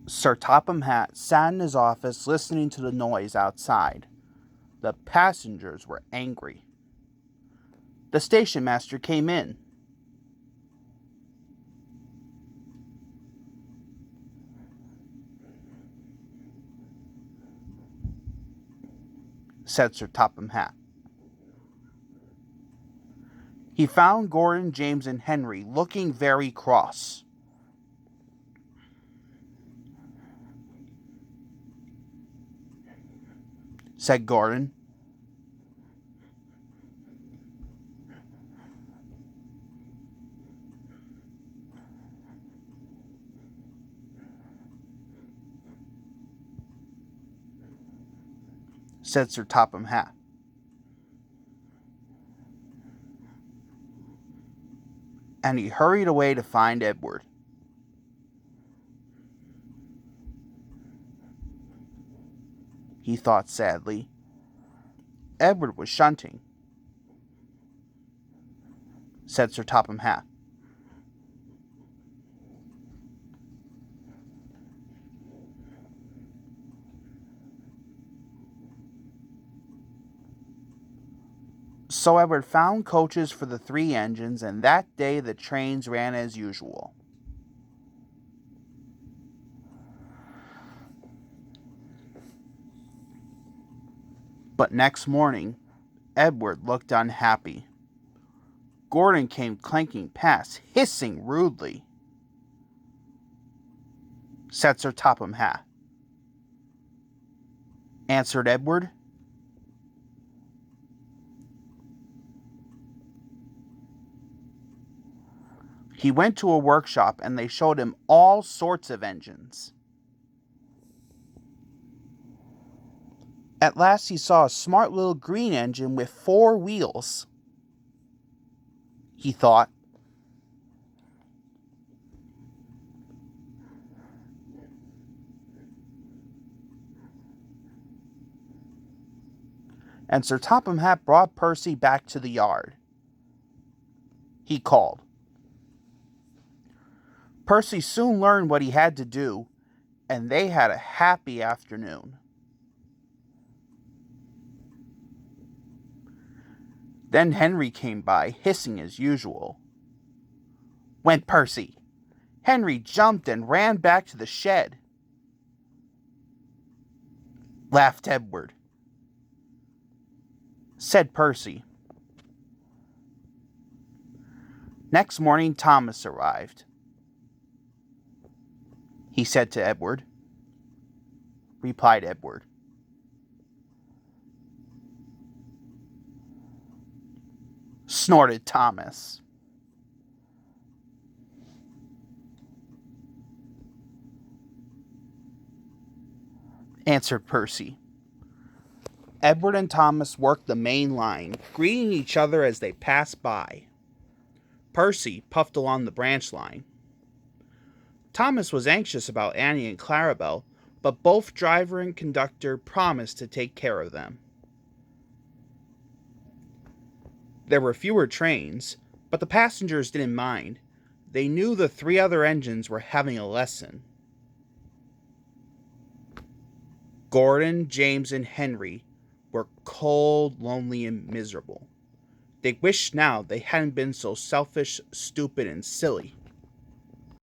Sir Topham Hatt sat in his office listening to the noise outside. The passengers were angry. The station master came in. Said Sir Topham Hatt. He found Gordon, James, and Henry looking very cross. Said Gordon. Said Sir Topham Hatt. And he hurried away to find Edward. He thought sadly. Edward was shunting. Said Sir Topham Hatt. So Edward found coaches for the 3 engines, and that day the trains ran as usual. But next morning, Edward looked unhappy. Gordon came clanking past, hissing rudely. Said Sir Topham Hatt. Answered Edward. He went to a workshop and they showed him all sorts of engines. At last he saw a smart little green engine with 4 wheels. He thought. And Sir Topham Hatt brought Percy back to the yard. He called. Percy soon learned what he had to do, and they had a happy afternoon. Then Henry came by, hissing as usual. Went Percy. Henry jumped and ran back to the shed. Laughed Edward. Said Percy. Next morning Thomas arrived. He said to Edward. Replied Edward. Snorted Thomas. Answered Percy. Edward and Thomas worked the main line, greeting each other as they passed by. Percy puffed along the branch line. Thomas was anxious about Annie and Clarabelle, but both driver and conductor promised to take care of them. There were fewer trains, but the passengers didn't mind. They knew the 3 other engines were having a lesson. Gordon, James, and Henry were cold, lonely, and miserable. They wished now they hadn't been so selfish, stupid, and silly.